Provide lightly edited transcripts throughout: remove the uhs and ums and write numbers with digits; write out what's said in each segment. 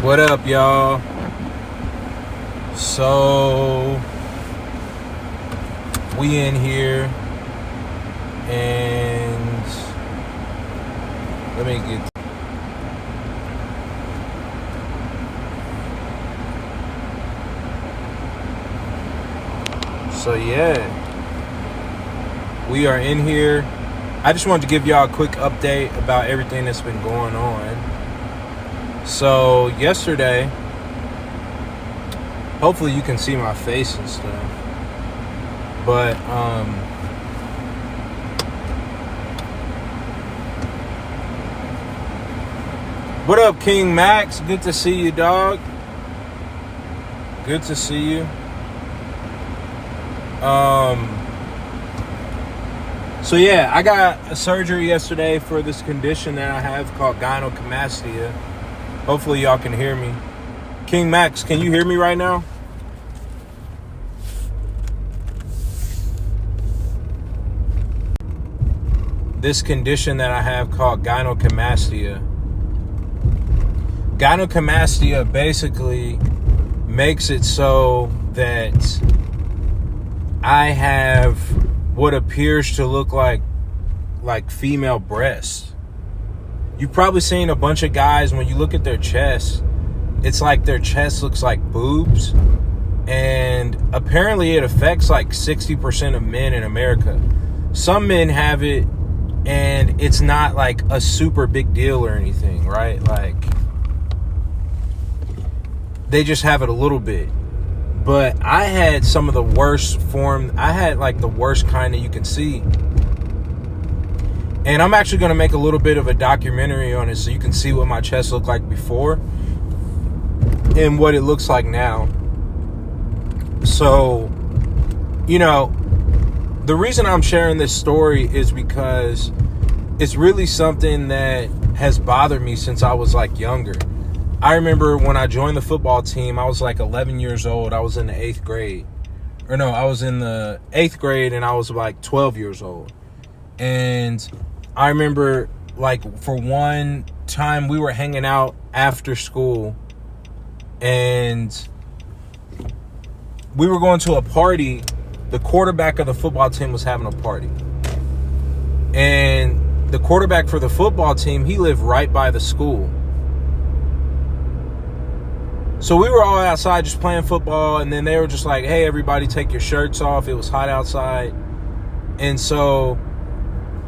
What up, y'all? So we in here, and let me get. So yeah, we are in here. I just wanted to give y'all a quick update about everything that's been going on. So yesterday, hopefully you can see my face and stuff, but what up, King Max? Good to see you, dog. Good to see you. So yeah, I got a surgery yesterday for this condition that I have called gynecomastia. Hopefully y'all can hear me. King Max, can you hear me right now? This condition that I have called gynecomastia. Gynecomastia basically makes it so that I have what appears to look like female breasts. You've probably seen a bunch of guys, when you look at their chest, it's like their chest looks like boobs. And apparently it affects like 60% of men in America. Some men have it, and it's not like a super big deal or anything, right? Like, they just have it a little bit. But I had some of the worst form. I had like the worst kind that you can see. And I'm actually going to make a little bit of a documentary on it so you can see what my chest looked like before and what it looks like now. So, you know, the reason I'm sharing this story is because it's really something that has bothered me since I was like younger. I remember when I joined the football team, I was like 11 years old. I was in the 8th grade. Or no, I was in the 8th grade and I was like 12 years old. And I remember, like, for one time we were hanging out after school and we were going to a party. The quarterback of the football team was having a party. And the quarterback for the football team, he lived right by the school. So we were all outside just playing football, and then they were just like, hey, everybody take your shirts off. It was hot outside. And so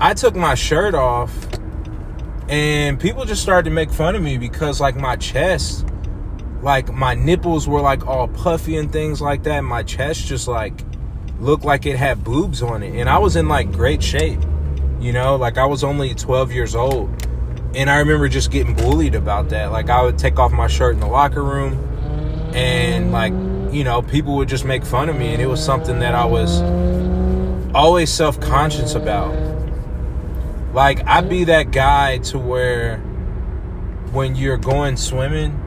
I took my shirt off, and people just started to make fun of me because, like, my chest, like, my nipples were, like, all puffy and things like that. My chest just, like, looked like it had boobs on it. And I was in, like, great shape, you know? Like, I was only 12 years old. And I remember just getting bullied about that. Like, I would take off my shirt in the locker room, and, like, you know, people would just make fun of me. And it was something that I was always self-conscious about. Like, I'd be that guy to where when you're going swimming,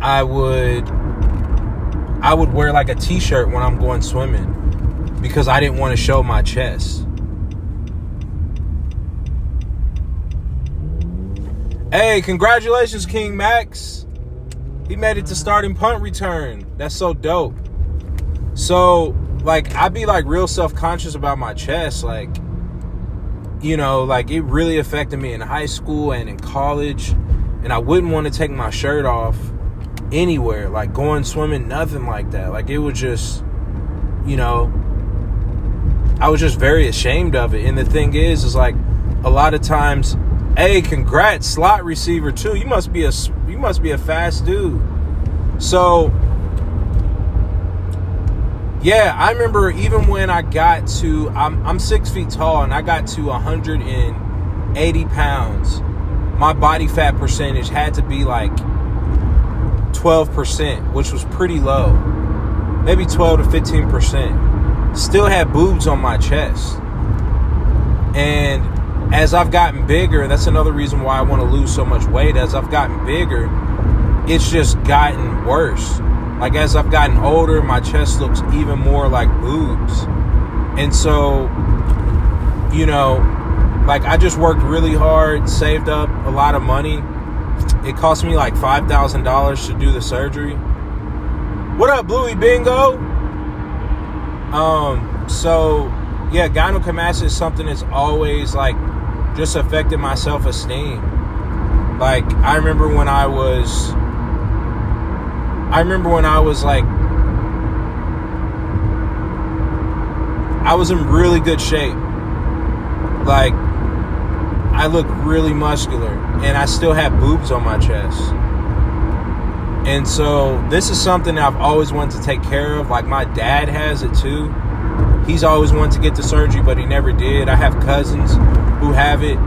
I would wear like a t-shirt when I'm going swimming because I didn't want to show my chest. Hey, congratulations, King Max. He made it to starting punt return. That's so dope. So, like, I'd be like real self-conscious about my chest. Like, you know, like, it really affected me in high school and in college. And I wouldn't want to take my shirt off anywhere. Like, going swimming, nothing like that. Like, it was just, you know, I was just very ashamed of it. And the thing is like, a lot of times, hey, congrats, slot receiver too. You must be a fast dude. So, yeah, I remember even when I got to, I'm 6 feet tall, and I got to 180 pounds, my body fat percentage had to be like 12%, which was pretty low. Maybe 12 to 15%. Still had boobs on my chest. And as I've gotten bigger, that's another reason why I want to lose so much weight. As I've gotten bigger, it's just gotten worse. Like, as I've gotten older, my chest looks even more like boobs. And so, you know, like, I just worked really hard, saved up a lot of money, it cost me like $5,000 to do the surgery. What up, Bluey Bingo? So yeah, gynecomastia is something that's always like just affected my self-esteem. Like I remember when I was like, I was in really good shape. Like I looked really muscular and I still had boobs on my chest. And so this is something I've always wanted to take care of. Like my dad has it too. He's always wanted to get the surgery, but he never did. I have cousins who have it.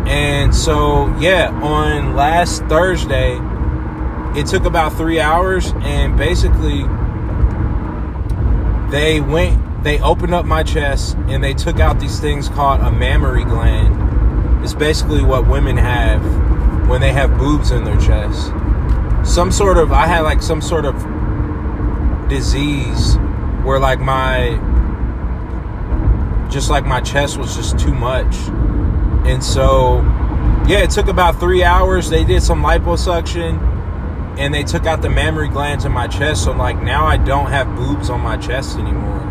And so, yeah, on last Thursday, it took about 3 hours, and basically they opened up my chest and they took out these things called a mammary gland. It's basically what women have when they have boobs in their chest. I had like some sort of disease where like my chest was just too much. And so, yeah, it took about 3 hours. They did some liposuction and they took out the mammary glands in my chest. So like now I don't have boobs on my chest anymore.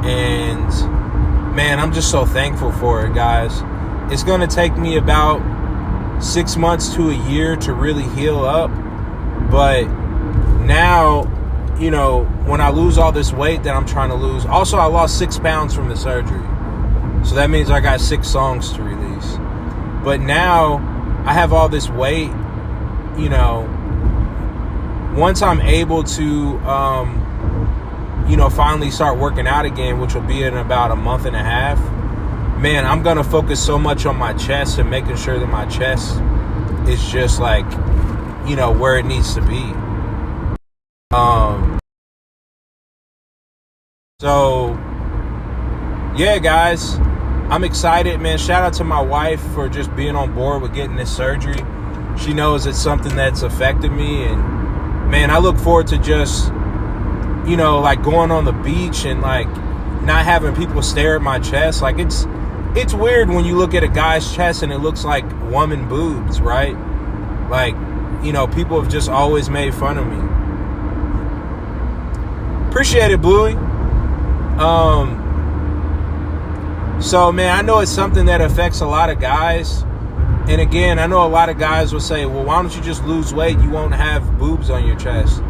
And man, I'm just so thankful for it, guys. It's going to take me about 6 months to a year to really heal up. But now, you know, when I lose all this weight that I'm trying to lose, also I lost 6 pounds from the surgery. So that means I got 6 songs to release. But now I have all this weight, you know, once I'm able to, finally start working out again, which will be in about a month and a half, man, I'm going to focus so much on my chest and making sure that my chest is just like, you know, where it needs to be. So yeah, guys, I'm excited, man. Shout out to my wife for just being on board with getting this surgery. She knows it's something that's affected me, and man, I look forward to just, you know, like going on the beach and like not having people stare at my chest. Like it's weird when you look at a guy's chest and it looks like woman boobs, right? Like, you know, people have just always made fun of me. Appreciate it, Bluey. So, man, I know it's something that affects a lot of guys. And again, I know a lot of guys will say, well, why don't you just lose weight? You won't have boobs on your chest.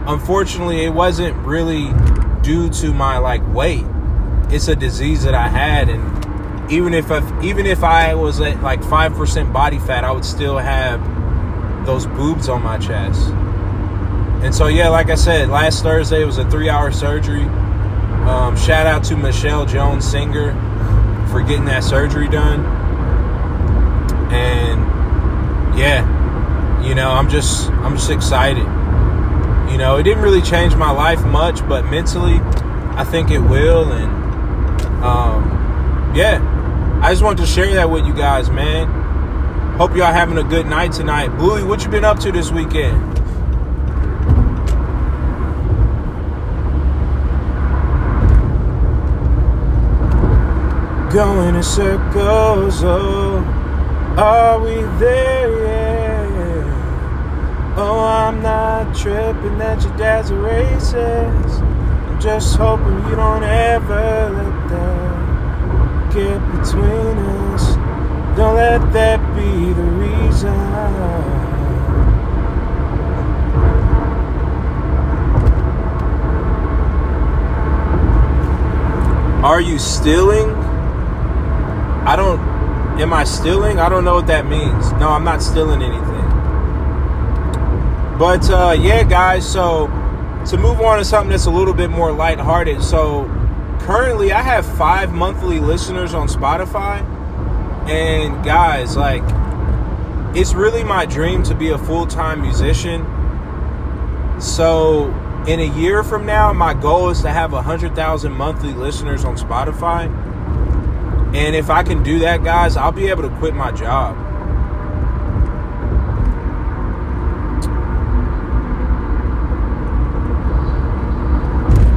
Unfortunately, it wasn't really due to my like weight. It's a disease that I had, and even if I was at like 5% body fat, I would still have those boobs on my chest. And so, yeah, like I said, last Thursday it was a 3-hour surgery. Shout out to Michelle Jones Singer for getting that surgery done. And yeah, you know, I'm just excited. You know, it didn't really change my life much, but mentally I think it will. And yeah, I just wanted to share that with you guys, man. Hope y'all having a good night tonight. Bluey, what you been up to this weekend? Going in circles, oh, are we there yet? Oh, I'm not tripping that your dad's a racist. I'm just hoping you don't ever let that get between us. Don't let that be the reason. Are you stealing? Am I stealing? I don't know what that means. No, I'm not stealing anything. But yeah, guys, so to move on to something that's a little bit more lighthearted. So currently I have 5 monthly listeners on Spotify. And guys, like, it's really my dream to be a full-time musician. So in a year from now, my goal is to have 100,000 monthly listeners on Spotify. And if I can do that, guys, I'll be able to quit my job.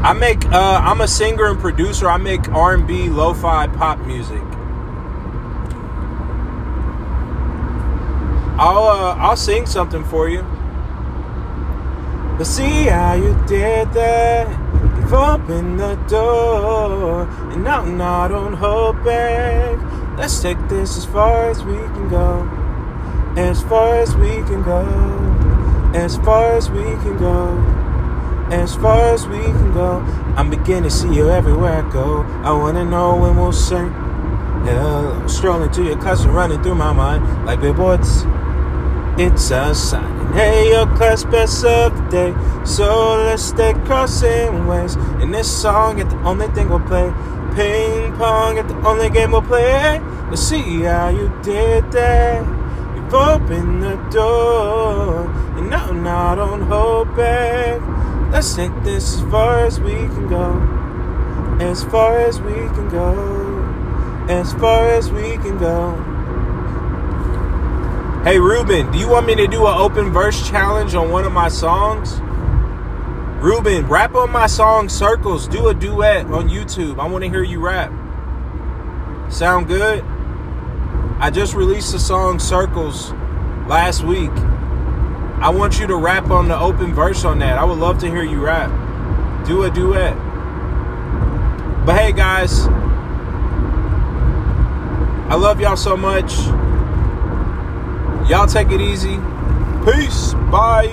I'm a singer and producer. I make R&B, lo-fi, pop music. I'll sing something for you. Let's see how you did that. You've opened the door, and now don't hold back. Let's take this as far as we can go. As far as we can go. As far as we can go. As far as we can go. I'm beginning to see you everywhere I go. I wanna know when we'll sing. Yeah, strolling to your cousin, running through my mind like billboards. It's a sign. And hey, your class best of the day. So let's stay crossing ways. And this song ain't the only thing we'll play. Ping pong ain't the only game we'll play. Let's see how you did that. You've opened the door, and now don't hold back. Let's take this as far as we can go. As far as we can go. As far as we can go. Hey Ruben, do you want me to do an open verse challenge on one of my songs? Ruben, rap on my song Circles. Do a duet on YouTube. I want to hear you rap. Sound good? I just released the song Circles last week. I want you to rap on the open verse on that. I would love to hear you rap. Do a duet. But hey guys, I love y'all so much. Y'all take it easy. Peace. Bye.